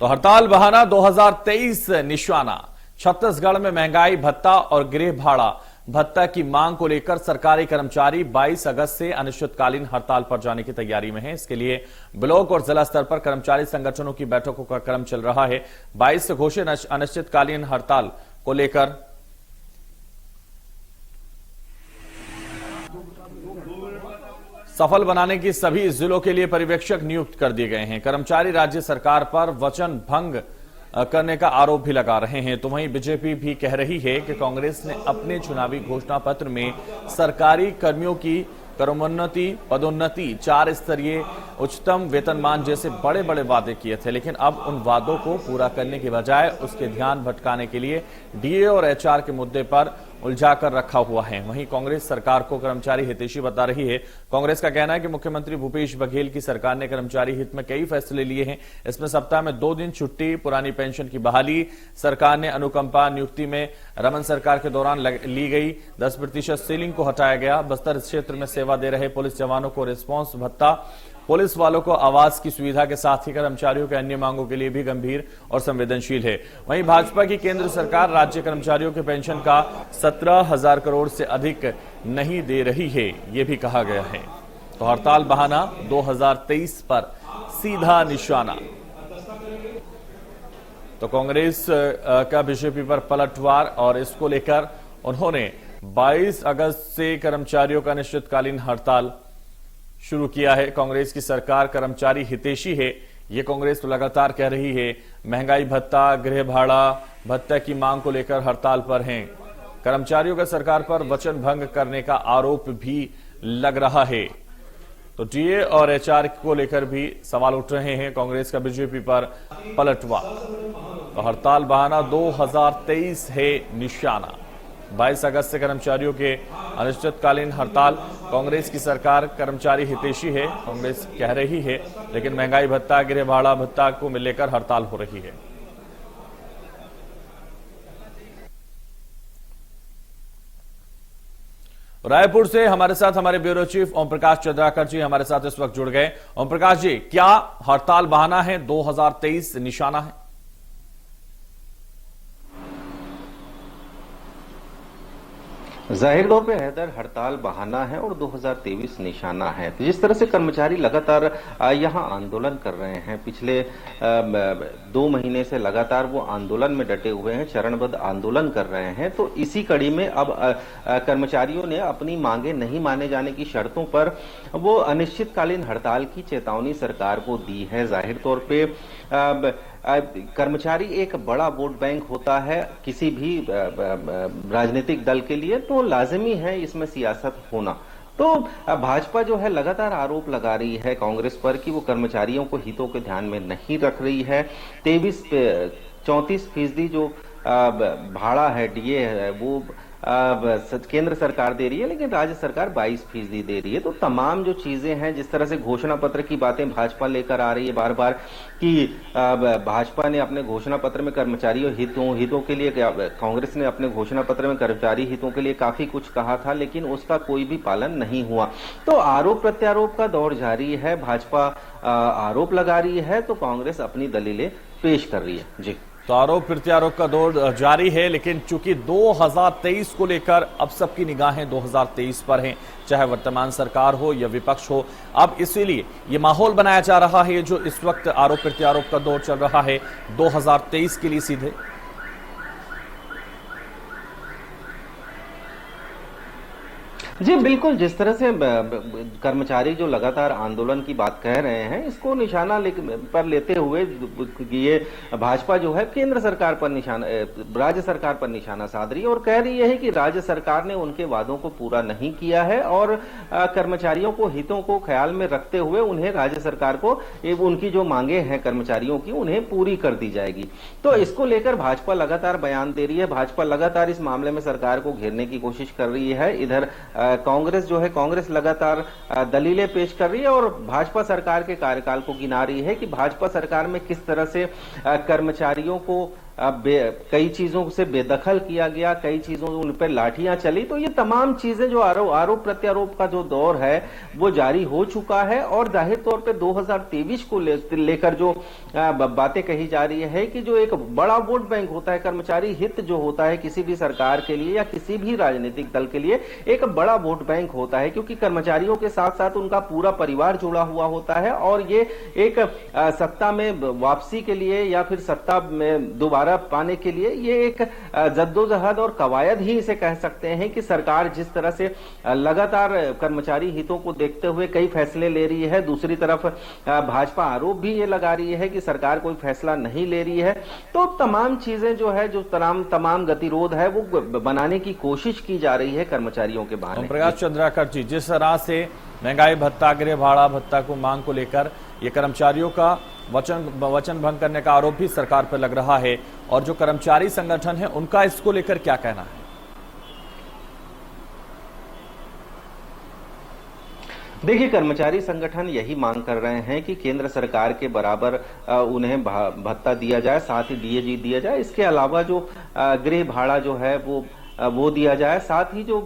तो हड़ताल बहाना 2023 निशाना। छत्तीसगढ़ में महंगाई भत्ता और गृह भाड़ा भत्ता की मांग को लेकर सरकारी कर्मचारी 22 अगस्त से अनिश्चितकालीन हड़ताल पर जाने की तैयारी में हैं। इसके लिए ब्लॉक और जिला स्तर पर कर्मचारी संगठनों की बैठकों का क्रम चल रहा है। 22 से घोषित अनिश्चितकालीन हड़ताल को लेकर सफल बनाने की सभी जिलों के लिए पर्यवेक्षक नियुक्त कर दिए गए हैं। कर्मचारी राज्य सरकार पर वचन भंग करने का आरोप भी लगा रहे हैं। तो वहीं बीजेपी भी कह रही है कि कांग्रेस ने अपने चुनावी घोषणा पत्र में सरकारी कर्मियों की क्रमोन्नति, पदोन्नति, 4 स्तरीय उच्चतम वेतनमान जैसे बड़े बड़े वादे किए थे, लेकिन अब उन वादों को पूरा करने के बजाय उसके ध्यान भटकाने के लिए डीए और एचआर के मुद्दे पर उलझाकर रखा हुआ है। वहीं कांग्रेस सरकार को कर्मचारी हितैषी बता रही है। कांग्रेस का कहना है कि मुख्यमंत्री भूपेश बघेल की सरकार ने कर्मचारी हित में कई फैसले लिए हैं। इसमें सप्ताह में 2 दिन छुट्टी, पुरानी पेंशन की बहाली, सरकार ने अनुकंपा नियुक्ति में रमन सरकार के दौरान ली गई 10% सीलिंग को हटाया गया, बस्तर क्षेत्र में सेवा दे रहे पुलिस जवानों को रिस्पांस भत्ता, पुलिस वालों को आवास की सुविधा के साथ ही कर्मचारियों के अन्य मांगों के लिए भी गंभीर और संवेदनशील है। वहीं भाजपा की केंद्र सरकार राज्य कर्मचारियों के पेंशन का 17,000 करोड़ से अधिक नहीं दे रही है, यह भी कहा गया है। तो हड़ताल बहाना 2023 पर सीधा निशाना। तो कांग्रेस का बीजेपी पर पलटवार और इसको लेकर उन्होंने 22 अगस्त से कर्मचारियों का अनिश्चितकालीन हड़ताल शुरू किया है। कांग्रेस की सरकार कर्मचारी हितैषी है, ये कांग्रेस तो लगातार कह रही है। महंगाई भत्ता, गृह भाड़ा भत्ता की मांग को लेकर हड़ताल पर हैं। कर्मचारियों का सरकार पर वचन भंग करने का आरोप भी लग रहा है। तो डीए और एचआर को लेकर भी सवाल उठ रहे हैं। कांग्रेस का बीजेपी पर पलटवार। तो हड़ताल बहाना 2023 है निशाना। 22 अगस्त से कर्मचारियों के अनिश्चितकालीन हड़ताल। कांग्रेस की सरकार कर्मचारी हितैषी है, कांग्रेस कह रही है, लेकिन महंगाई भत्ता, गृह भाड़ा भत्ता को लेकर हड़ताल हो रही है। रायपुर से हमारे साथ हमारे ब्यूरो चीफ ओम प्रकाश चंद्राकर जी हमारे साथ इस वक्त जुड़ गए। ओम प्रकाश जी, क्या हड़ताल बहाना है, 2023 निशाना है? जाहिर तौर पे हैदर, हड़ताल बहाना है और 2023 निशाना है। तो जिस तरह से कर्मचारी लगातार यहां आंदोलन कर रहे हैं, पिछले 2 महीने से लगातार वो आंदोलन में डटे हुए हैं, चरणबद्ध आंदोलन कर रहे हैं। तो इसी कड़ी में अब कर्मचारियों ने अपनी मांगे नहीं माने जाने की शर्तों पर वो अनिश्चितकालीन हड़ताल की चेतावनी सरकार को दी है। जाहिर तौर पे कर्मचारी एक बड़ा वोट बैंक होता है किसी भी राजनीतिक दल के लिए, तो लाजिमी है इसमें सियासत होना। तो भाजपा जो है लगातार आरोप लगा रही है कांग्रेस पर कि वो कर्मचारियों को हितों के ध्यान में नहीं रख रही है। 34% जो भाड़ा है, डीए है, वो केंद्र सरकार दे रही है, लेकिन राज्य सरकार 22% दे रही है। तो तमाम जो चीजें हैं, जिस तरह से घोषणा पत्र की बातें भाजपा लेकर आ रही है बार बार कि भाजपा ने अपने घोषणा पत्र में कर्मचारियों हितों के लिए, कांग्रेस ने अपने घोषणा पत्र में कर्मचारी हितों के लिए काफी कुछ कहा था, लेकिन उसका कोई भी पालन नहीं हुआ। तो आरोप प्रत्यारोप का दौर जारी है। भाजपा आरोप लगा रही है तो कांग्रेस अपनी दलीलें पेश कर रही है। जी, तो आरोप प्रत्यारोप का दौर जारी है, लेकिन चूंकि 2023 को लेकर अब सबकी निगाहें 2023 पर हैं, चाहे वर्तमान सरकार हो या विपक्ष हो। अब इसीलिए ये माहौल बनाया जा रहा है, जो इस वक्त आरोप प्रत्यारोप का दौर चल रहा है 2023 के लिए सीधे। जी बिल्कुल, जिस तरह से कर्मचारी जो लगातार आंदोलन की बात कह रहे हैं, इसको निशाना पर लेते हुए ये भाजपा जो है केंद्र सरकार पर निशाना, राज्य सरकार पर निशाना साध रही है और कह रही है कि राज्य सरकार ने उनके वादों को पूरा नहीं किया है और कर्मचारियों को हितों को ख्याल में रखते हुए उन्हें राज्य सरकार को उनकी जो मांगे हैं कर्मचारियों की, उन्हें पूरी कर दी जाएगी। तो इसको लेकर भाजपा लगातार बयान दे रही है। भाजपा लगातार इस मामले में सरकार को घेरने की कोशिश कर रही है। इधर कांग्रेस जो है, कांग्रेस लगातार दलीलें पेश कर रही है और भाजपा सरकार के कार्यकाल को गिना रही है कि भाजपा सरकार में किस तरह से कर्मचारियों को कई चीजों से बेदखल किया गया, कई चीजों उन पर लाठियां चली। तो ये तमाम चीजें जो आरोप प्रत्यारोप का जो दौर है वो जारी हो चुका है। और जाहिर तौर पे 2023 को लेकर जो बातें कही जा रही है कि जो एक बड़ा वोट बैंक होता है, कर्मचारी हित जो होता है किसी भी सरकार के लिए या किसी भी राजनीतिक दल के लिए एक बड़ा वोट बैंक होता है, क्योंकि कर्मचारियों के साथ साथ उनका पूरा परिवार जुड़ा हुआ होता है। और ये एक सत्ता में वापसी के लिए या फिर सत्ता में दोबारा पाने के लिए ये एक जद्दोजहद और कवायद ही इसे कह सकते हैं कि सरकार जिस तरह से लगातार कर्मचारी हितों को देखते हुए कई फैसले ले रही है, दूसरी तरफ भाजपा आरोप भी ये लगा रही है कि सरकार कोई फैसला नहीं ले रही है। तो तमाम चीजें जो है, जो तमाम गतिरोध है वो बनाने की कोशिश की जा रही है कर्मचारियों के बहाने। प्रकाश चंद्राकर जी, जिस तरह से महंगाई भत्ता, गृह भाड़ा भत्ता को मांग को लेकर ये कर्मचारियों का वचन भंग करने का आरोप भी सरकार पर लग रहा है, और जो कर्मचारी संगठन है उनका इसको लेकर क्या कहना है? देखिए, कर्मचारी संगठन यही मांग कर रहे हैं कि केंद्र सरकार के बराबर उन्हें भत्ता दिया जाए, साथ ही डीए दिया जाए। इसके अलावा जो गृह भाड़ा जो है वो दिया जाए, साथ ही जो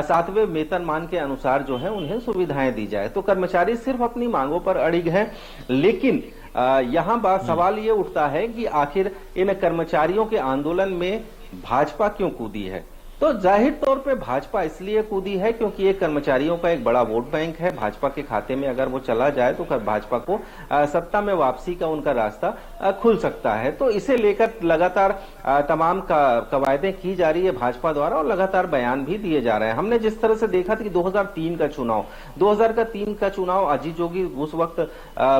7वें वेतनमान के अनुसार जो है उन्हें सुविधाएं दी जाए। तो कर्मचारी सिर्फ अपनी मांगों पर अड़िग हैं, लेकिन यहाँ सवाल ये उठता है कि आखिर इन कर्मचारियों के आंदोलन में भाजपा क्यों कूदी है? तो जाहिर तौर पे भाजपा इसलिए कूदी है क्योंकि ये कर्मचारियों का एक बड़ा वोट बैंक है। भाजपा के खाते में अगर वो चला जाए तो भाजपा को सत्ता में वापसी का उनका रास्ता खुल सकता है। तो इसे लेकर लगातार तमाम कवायदें की जा रही है भाजपा द्वारा, और लगातार बयान भी दिए जा रहे हैं। हमने जिस तरह से देखा था कि 2003 का चुनाव अजीत जोगी उस वक्त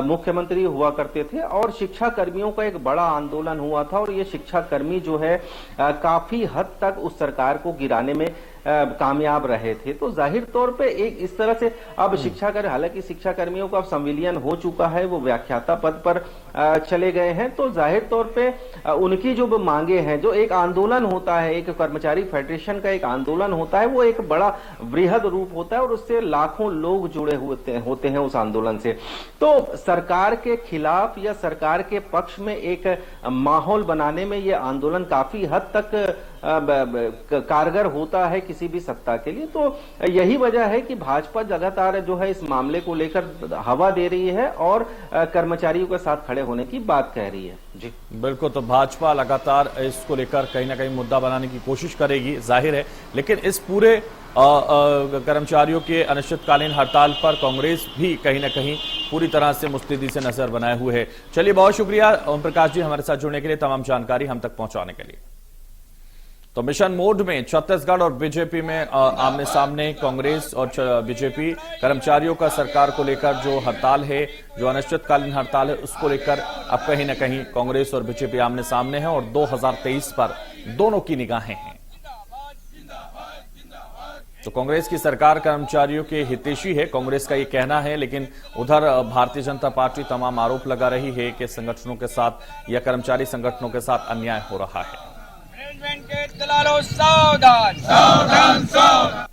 मुख्यमंत्री हुआ करते थे, और शिक्षा कर्मियों का एक बड़ा आंदोलन हुआ था, और ये शिक्षा कर्मी जो है काफी हद तक उस सरकार को गिराने में कामयाब रहे थे। तो जाहिर तौर पे एक इस तरह से अब हालांकि शिक्षा कर्मियों का संविलियन हो चुका है, वो व्याख्याता पद पर चले गए हैं। तो जाहिर तौर पे उनकी जो मांगे हैं, जो एक आंदोलन होता है, एक कर्मचारी फेडरेशन का एक आंदोलन होता है, वो एक बड़ा वृहद रूप होता है और उससे लाखों लोग जुड़े होते हैं उस आंदोलन से। तो सरकार के खिलाफ या सरकार के पक्ष में एक माहौल बनाने में ये आंदोलन काफी हद तक कारगर होता है किसी भी सत्ता के लिए। तो यही वजह है कि भाजपा लगातार जो है इस मामले को लेकर हवा दे रही है और कर्मचारियों के साथ खड़े होने की बात कह रही है। जी बिल्कुल, तो भाजपा लगातार इसको लेकर कहीं ना कहीं मुद्दा बनाने की कोशिश करेगी, जाहिर है। लेकिन इस पूरे कर्मचारियों के अनिश्चितकालीन हड़ताल पर कांग्रेस भी कहीं ना कहीं पूरी तरह से मुस्तैदी से नजर बनाए हुए है। चलिए, बहुत शुक्रिया ओम प्रकाश जी हमारे साथ जुड़ने के लिए, तमाम जानकारी हम तक पहुंचाने के लिए। तो मिशन मोड में छत्तीसगढ़ और बीजेपी में आमने सामने कांग्रेस और बीजेपी कर्मचारियों का सरकार को लेकर जो हड़ताल है, जो अनिश्चितकालीन हड़ताल है, उसको लेकर अब कहीं ना कहीं कांग्रेस और बीजेपी आमने सामने है और 2023 पर दोनों की निगाहें हैं। तो कांग्रेस की सरकार कर्मचारियों के हितैषी है, कांग्रेस का ये कहना है, लेकिन उधर भारतीय जनता पार्टी तमाम आरोप लगा रही है कि संगठनों के साथ या कर्मचारी संगठनों के साथ अन्याय हो रहा है। सावधान सावधान सावधान।